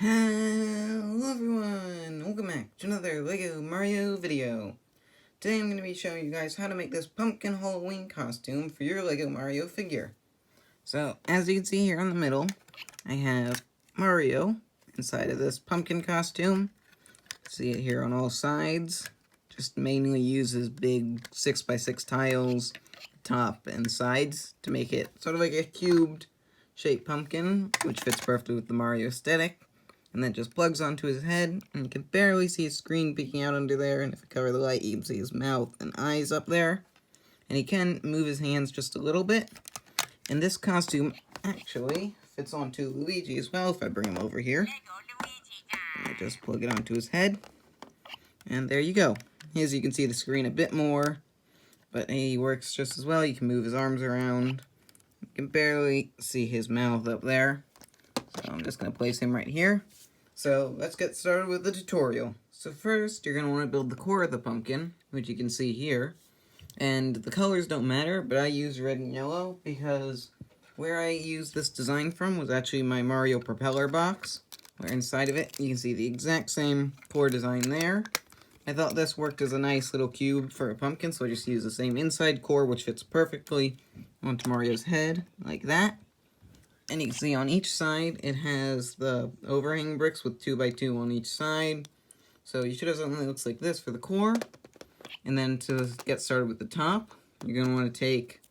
Hello everyone! Welcome back to another LEGO Mario video. Today I'm going to be showing you guys how to make this pumpkin Halloween costume for your LEGO Mario figure. So, as you can see here in the middle, I have Mario inside of this pumpkin costume. See it here on all sides. Just mainly uses big 6x6 tiles, top and sides, to make it sort of like a cubed shaped pumpkin, which fits perfectly with the Mario aesthetic. And then just plugs onto his head, and you can barely see his screen peeking out under there, and if you cover the light, you can see his mouth and eyes up there. And he can move his hands just a little bit. And this costume actually fits onto Luigi as well, if I bring him over here. I just plug it onto his head, and there you go. As you can see the screen a bit more, but he works just as well. You can move his arms around. You can barely see his mouth up there. So I'm just going to place him right here. So let's get started with the tutorial. So first, you're going to want to build the core of the pumpkin, which you can see here. And the colors don't matter, but I use red and yellow because where I used this design from was actually my Mario propeller box, where inside of it you can see the exact same core design there. I thought this worked as a nice little cube for a pumpkin, so I just used the same inside core, which fits perfectly onto Mario's head, like that. And you can see on each side, it has the overhang bricks with 2x2 on each side. So you should have something that looks like this for the core. And then to get started with the top, you're going to want to take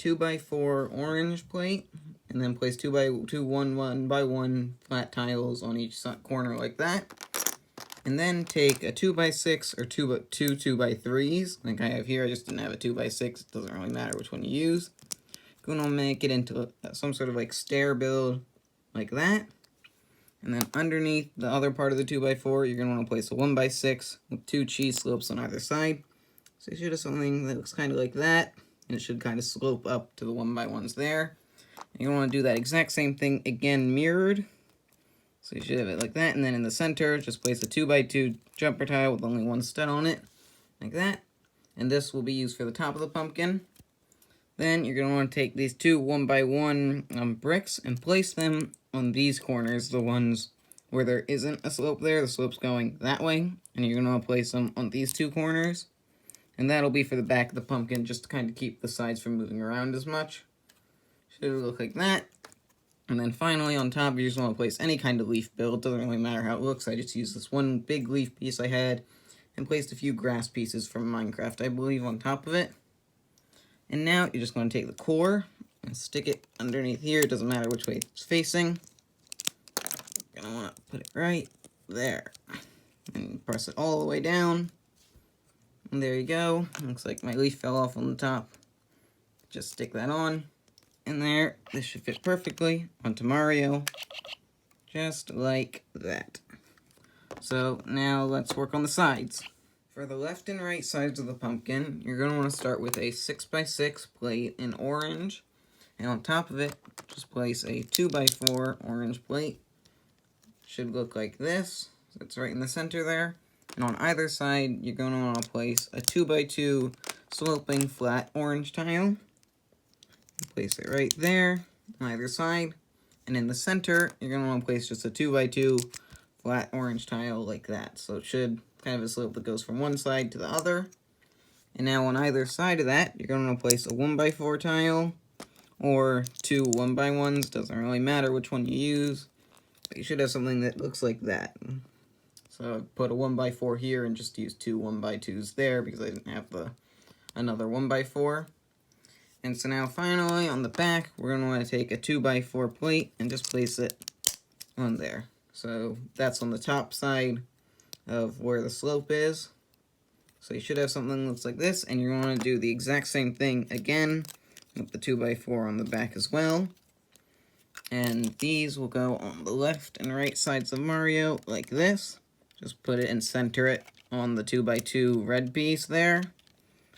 2x4 orange plate, and then place 2x2 1x1 flat tiles on each corner like that. And then take a 2x6 or 2 2x3s, like I have here. I just didn't have a 2x6. It doesn't really matter which one you use. Going to make it into some sort of like stair build like that. And then underneath the other part of the 2x4, you're going to want to place a 1x6 with 2 cheese slopes on either side. So you should have something that looks kind of like that, and it should kind of slope up to the 1x1s there. And you want to do that exact same thing again mirrored. So you should have it like that, and then in the center, just place a 2x2 jumper tile with only one stud on it, like that. And this will be used for the top of the pumpkin. Then you're going to want to take these two 1x1 bricks and place them on these corners, the ones where there isn't a slope there. The slope's going that way, and you're going to want to place them on these two corners. And that'll be for the back of the pumpkin, just to kind of keep the sides from moving around as much. Should look like that. And then finally on top, you just want to place any kind of leaf build. Doesn't really matter how it looks. I just used this one big leaf piece I had and placed a few grass pieces from Minecraft, I believe, on top of it. And now you're just going to take the core and stick it underneath here. It doesn't matter which way it's facing. You're going to want to put it right there. And press it all the way down. And there you go. Looks like my leaf fell off on the top. Just stick that on. And there, this should fit perfectly onto Mario. Just like that. So now let's work on the sides. For the left and right sides of the pumpkin, you're going to want to start with a 6x6 plate in orange. And on top of it, just place a 2x4 orange plate. Should look like this. So it's right in the center there. And on either side, you're going to want to place a 2x2 sloping flat orange tile. Place it right there on either side. And in the center, you're going to want to place just a 2x2 flat orange tile like that. So it should kind of a slope that goes from one side to the other. And now on either side of that, you're going to place a 1x4 tile or two 1x1s. Doesn't really matter which one you use, but you should have something that looks like that. So I put a 1x4 here and just use two 1x2s there because I didn't have another 1x4. And so now finally on the back, we're going to want to take a 2x4 plate and just place it on there. So that's on the top side of where the slope is. So you should have something that looks like this, and you're going to want to do the exact same thing again with the 2x4 on the back as well. And these will go on the left and right sides of Mario like this. Just put it and center it on the 2x2 red piece there.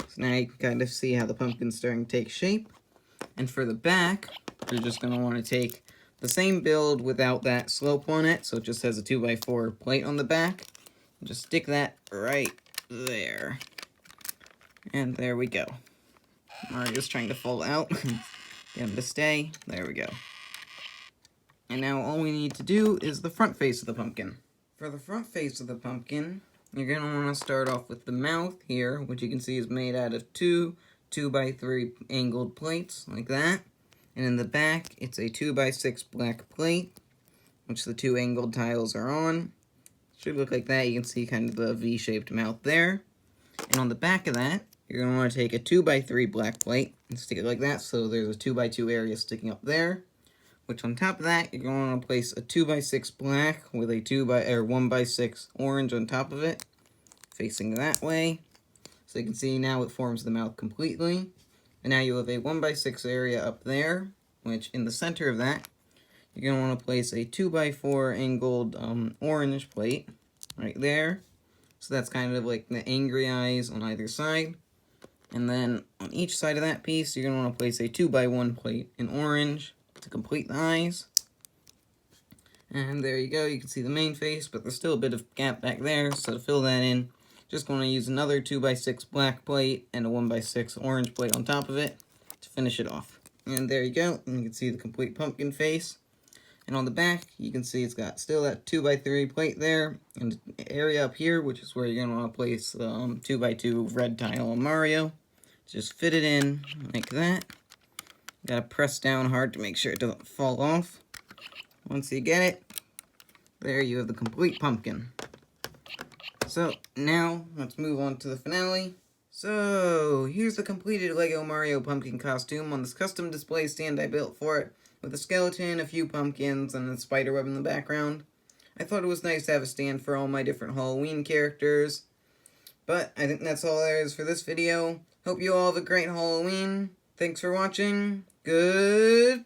So now you can kind of see how the pumpkin's starting to take shape. And for the back, you're just going to want to take the same build without that slope on it. So it just has a 2x4 plate on the back. Just stick that right there. And there we go. Mario's trying to fall out. Get him to stay. There we go. And now all we need to do is the front face of the pumpkin. For the front face of the pumpkin, you're going to want to start off with the mouth here, which you can see is made out of two 2x3 angled plates, like that. And in the back, it's a 2x6 black plate, which the two angled tiles are on. Should look like that. You can see kind of the V-shaped mouth there. And on the back of that, you're going to want to take a 2x3 black plate and stick it like that, so there's a 2x2 area sticking up there. Which on top of that, you're going to want to place a 2x6 black with a 1x6 orange on top of it, facing that way. So you can see now it forms the mouth completely. And now you have a 1x6 area up there, which in the center of that, you're going to want to place a 2x4 angled orange plate right there. So that's kind of like the angry eyes on either side. And then on each side of that piece, you're going to want to place a 2x1 plate in orange to complete the eyes. And there you go, you can see the main face, but there's still a bit of gap back there, so to fill that in, just going to use another 2x6 black plate and a 1x6 orange plate on top of it to finish it off. And there you go, and you can see the complete pumpkin face. And on the back, you can see it's got still that 2x3 plate there, and the area up here, which is where you're going to want to place the 2x2 red tile on Mario. Just fit it in like that. Gotta press down hard to make sure it doesn't fall off. Once you get it, there you have the complete pumpkin. So, now, let's move on to the finale. So, here's the completed LEGO Mario pumpkin costume on this custom display stand I built for it, with a skeleton, a few pumpkins, and a spider web in the background. I thought it was nice to have a stand for all my different Halloween characters. But, I think that's all there is for this video. Hope you all have a great Halloween. Thanks for watching. Goodbye!